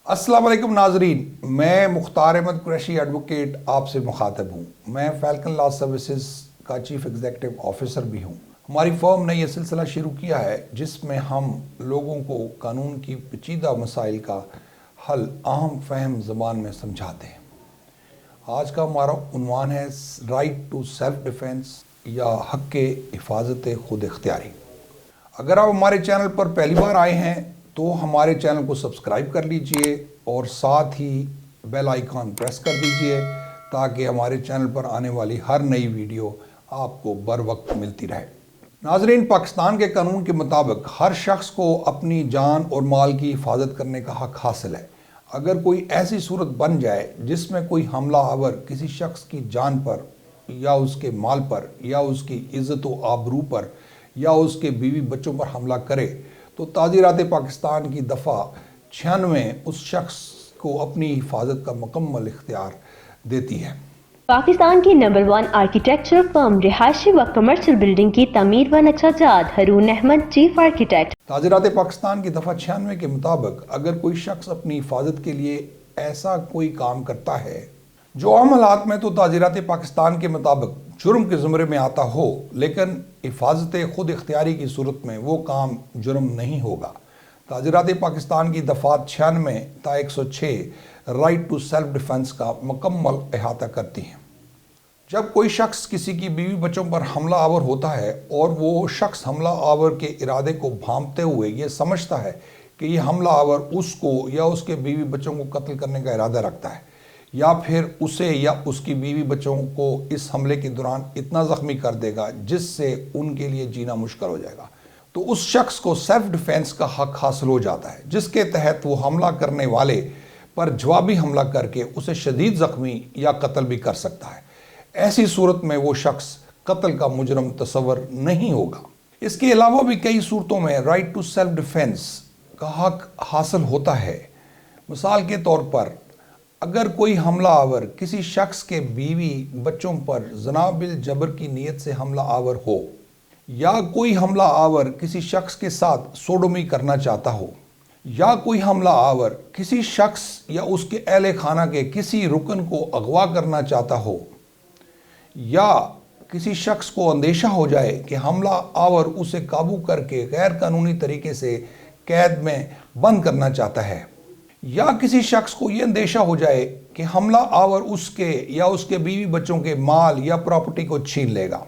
अस्सलाम वालेकुम नाजरीन, मैं मुख्तार अहमद कुरैशी एडवोकेट आपसे मुखातब हूँ। मैं फैल्कन लॉ सर्विसेज का चीफ एग्जीक्यूटिव ऑफिसर भी हूँ। हमारी फर्म ने यह सिलसिला शुरू किया है जिसमें हम लोगों को कानून की पेचीदा मसाइल का हल अहम फहम ज़बान में समझाते हैं। आज का हमारा उन्वान है राइट टू सेल्फ डिफेंस या हक़ के हिफाजत खुद इख्तियारी। अगर आप हमारे चैनल पर पहली बार आए हैं तो हमारे चैनल को सब्सक्राइब कर लीजिए और साथ ही बेल आइकॉन प्रेस कर दीजिए ताकि हमारे चैनल पर आने वाली हर नई वीडियो आपको बर वक्त मिलती रहे। नाजरीन, पाकिस्तान के कानून के मुताबिक हर शख्स को अपनी जान और माल की हिफाजत करने का हक़ हासिल है। अगर कोई ऐसी सूरत बन जाए जिसमें कोई हमला आवर किसी शख्स की जान पर या उसके माल पर या उसकी इज़्ज़त व आबरू पर या उसके बीवी बच्चों पर हमला करे तो ताज़ीरात पाकिस्तान की दफ़ा 96 उस शख्स को अपनी हिफाजत का मुकम्मल इख्तियार देती है। पाकिस्तान की नंबर 1 आर्किटेक्चर फर्म रिहायशी व कमर्शियल बिल्डिंग की तमीर व नक्शाजात हारून अहमद चीफ आर्किटेक्ट। ताज़ीरात पाकिस्तान की दफ़ा 96 के मुताबिक अगर कोई शख्स अपनी हिफाजत के लिए ऐसा कोई काम करता है जो आम हालात में तो ताज़ीरात पाकिस्तान के मुताबिक जुर्म के ज़ुमरे में आता हो, लेकिन हिफाजत खुद इख्तियारी की सूरत में वो काम जुर्म नहीं होगा। ताज़ीरात पाकिस्तान की दफ़ात 96 ता 106 राइट टू सेल्फ डिफेंस का मुकम्मल अहाता करती हैं। जब कोई शख्स किसी की बीवी बच्चों पर हमला आवर होता है और वो शख्स हमला आवर के इरादे को भांपते हुए ये समझता है कि ये हमला आवर उसको या उसके बीवी बच्चों को कत्ल करने का इरादा रखता है या फिर उसे या उसकी बीवी बच्चों को इस हमले के दौरान इतना ज़ख्मी कर देगा जिससे उनके लिए जीना मुश्किल हो जाएगा, तो उस शख्स को सेल्फ डिफेंस का हक़ हासिल हो जाता है, जिसके तहत वो हमला करने वाले पर जवाबी हमला करके उसे शदीद ज़ख्मी या कत्ल भी कर सकता है। ऐसी सूरत में वो शख्स कत्ल का मुजरम तस्वर नहीं होगा। इसके अलावा भी कई सूरतों में राइट टू सेल्फ डिफेंस का हक़ हासिल होता है। मिसाल के तौर पर अगर कोई हमला आवर किसी शख्स के बीवी बच्चों पर ज़ना बिल जबर की नीयत से हमला आवर हो या कोई हमला आवर किसी शख्स के साथ सोडोमी करना चाहता हो या कोई हमला आवर किसी शख्स या उसके अहले खाना के किसी रुकन को अगवा करना चाहता हो या किसी शख्स को अंदेशा हो जाए कि हमला आवर उसे काबू करके गैर कानूनी तरीके से कैद में बंद करना चाहता है या किसी शख्स को ये अंदेशा हो जाए कि हमला आवर उसके या उसके बीवी बच्चों के माल या प्रॉपर्टी को छीन लेगा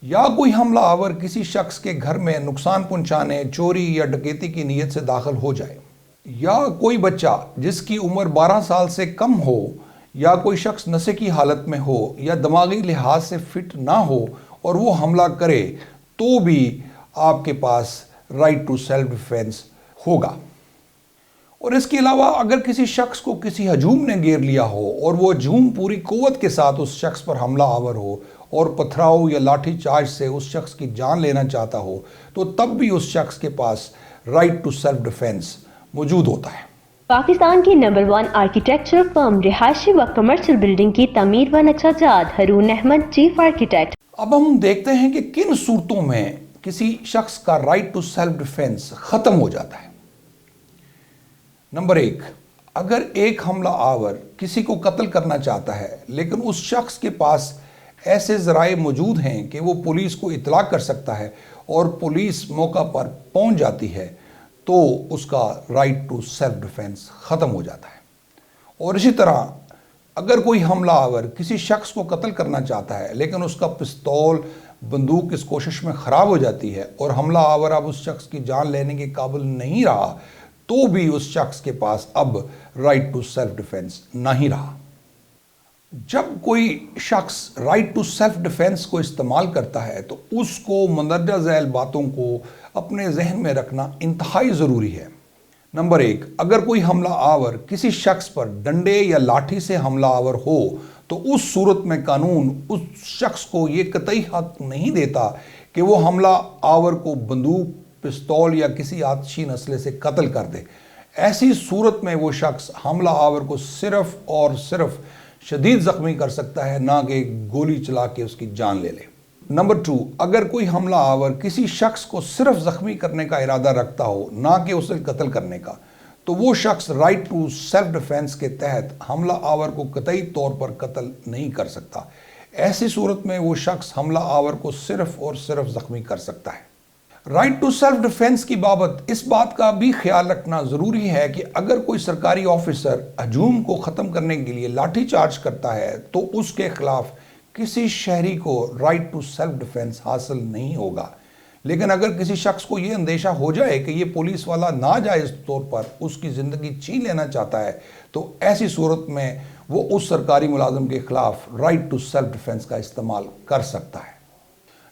या कोई हमला आवर किसी शख्स के घर में नुकसान पहुंचाने, चोरी या डकैती की नीयत से दाखिल हो जाए या कोई बच्चा जिसकी उम्र 12 साल से कम हो या कोई शख्स नशे की हालत में हो या दिमागी लिहाज से फिट ना हो और वो हमला करे तो भी आपके पास राइट टू सेल्फ डिफेंस होगा। और इसके अलावा अगर किसी शख्स को किसी हजूम ने घेर लिया हो और वो हजूम पूरी कुव्वत के साथ उस शख्स पर हमला आवर हो और पथराव या लाठी चार्ज से उस शख्स की जान लेना चाहता हो तो तब भी उस शख्स के पास राइट टू सेल्फ डिफेंस मौजूद होता है। पाकिस्तान की नंबर 1 आर्किटेक्चर फर्म रिहायशी व कमर्शियल बिल्डिंग की तमीर व नक्शाजात हारून अहमद चीफ आर्किटेक्ट। अब हम देखते हैं कि किन सूरतों में किसी शख्स का राइट टू सेल्फ डिफेंस ख़त्म हो जाता है। नंबर 1, अगर एक हमला आवर किसी को कत्ल करना चाहता है लेकिन उस शख्स के पास ऐसे ज़राए मौजूद हैं कि वो पुलिस को इतला कर सकता है और पुलिस मौका पर पहुंच जाती है तो उसका राइट टू सेल्फ डिफेंस ख़त्म हो जाता है। और इसी तरह अगर कोई हमला आवर किसी शख्स को कत्ल करना चाहता है लेकिन उसका पिस्तौल बंदूक इस कोशिश में ख़राब हो जाती है और हमला आवर अब उस शख्स की जान लेने के काबिल नहीं रहा तो भी उस शख्स के पास अब राइट टू सेल्फ डिफेंस नहीं रहा। जब कोई शख्स राइट टू सेल्फ डिफेंस को इस्तेमाल करता है तो उसको मंदरजा झैल बातों को अपने जहन में रखना इंतहाई ज़रूरी है। नंबर 1, अगर कोई हमला आवर किसी शख्स पर डंडे या लाठी से हमला आवर हो तो उस सूरत में कानून उस शख्स को ये कतई हक नहीं देता कि वो हमला आवर को बंदूक, पिस्तौल या किसी आतिशी नस्ले से कत्ल कर दे। ऐसी सूरत में वो शख्स हमला आवर को सिर्फ और सिर्फ शदीद ज़ख्मी कर सकता है, ना कि गोली चला के उसकी जान ले ले। नंबर 2, अगर कोई हमला आवर किसी शख्स को सिर्फ ज़ख्मी करने का इरादा रखता हो, ना कि उसे कत्ल करने का, تو وہ شخص رائٹ ٹو سیلف ڈیفینس کے تحت حملہ آور کو قطعی طور پر قتل نہیں کر سکتا۔ ایسی صورت میں وہ شخص حملہ آور کو صرف اور صرف زخمی کر سکتا ہے۔ رائٹ ٹو سیلف ڈیفینس کی بابت اس بات کا بھی خیال رکھنا ضروری ہے کہ اگر کوئی سرکاری آفیسر ہجوم کو ختم کرنے کے لیے لاٹھی چارج کرتا ہے تو اس کے خلاف کسی شہری کو رائٹ ٹو سیلف ڈیفینس حاصل نہیں ہوگا، لیکن اگر کسی شخص کو یہ اندیشہ ہو جائے کہ یہ پولیس والا ناجائز طور پر اس کی زندگی چھین لینا چاہتا ہے تو ایسی صورت میں وہ اس سرکاری ملازم کے خلاف رائٹ ٹو سیلف ڈیفینس کا استعمال کر سکتا ہے۔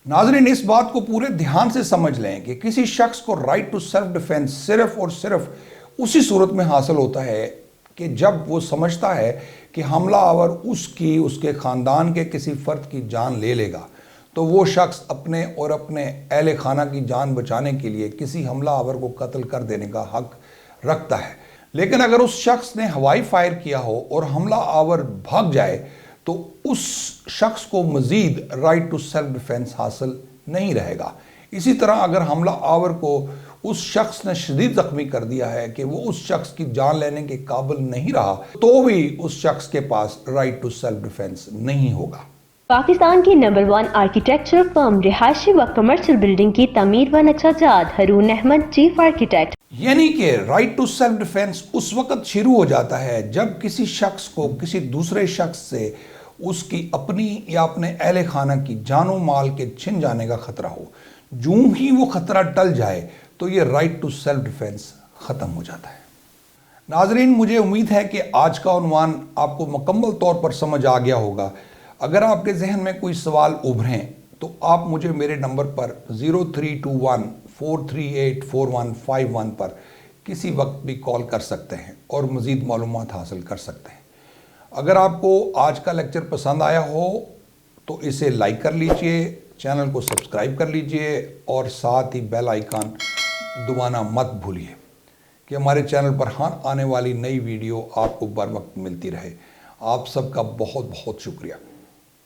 ناظرین، اس بات کو پورے دھیان سے سمجھ لیں کہ کسی شخص کو رائٹ ٹو سیلف ڈیفینس صرف اور صرف اسی صورت میں حاصل ہوتا ہے کہ جب وہ سمجھتا ہے کہ حملہ آور اس کے خاندان کے کسی فرد کی جان لے لے گا تو وہ شخص اپنے اور اپنے اہل خانہ کی جان بچانے کے لیے کسی حملہ آور کو قتل کر دینے کا حق رکھتا ہے۔ لیکن اگر اس شخص نے ہوائی فائر کیا ہو اور حملہ آور بھاگ جائے تو اس شخص کو مزید رائٹ ٹو سیلف ڈیفینس حاصل نہیں رہے گا۔ اسی طرح اگر حملہ آور کو اس شخص نے شدید زخمی کر دیا ہے کہ وہ اس شخص کی جان لینے کے قابل نہیں رہا تو بھی اس شخص کے پاس رائٹ ٹو سیلف ڈیفینس نہیں ہوگا۔ پاکستان کی نمبر 1 آرکیٹیکچر فرم رہائشی و کمرشل بلڈنگ کی تعمیر و نقشہ ہرون احمد چیف آرکیٹیکٹ۔ یعنی کہ رائٹ ٹو سیلف ڈیفینس اس وقت شروع ہو جاتا ہے جب کسی شخص کو کسی دوسرے شخص سے اس کی اپنی یا اپنے اہل خانہ کی جان و مال کے چھن جانے کا خطرہ ہو۔ جوں ہی وہ خطرہ ٹل جائے تو یہ رائٹ ٹو سیلف ڈیفینس ختم ہو جاتا ہے۔ ناظرین، مجھے امید ہے کہ آج کا عنوان آپ کو مکمل طور پر سمجھ آ گیا ہوگا۔ اگر آپ کے ذہن میں کوئی سوال ابھریں تو آپ مجھے میرے نمبر پر 0321-438-4151 پر کسی وقت بھی کال کر سکتے ہیں اور مزید معلومات حاصل کر سکتے ہیں۔ اگر آپ کو آج کا لیکچر پسند آیا ہو تو اسے لائک کر لیجئے، چینل کو سبسکرائب کر لیجئے اور ساتھ ہی بیل آئیکن دبانا مت بھولیے کہ ہمارے چینل پر ہر آنے والی نئی ویڈیو آپ کو بر وقت ملتی رہے۔ آپ سب کا بہت بہت شکریہ۔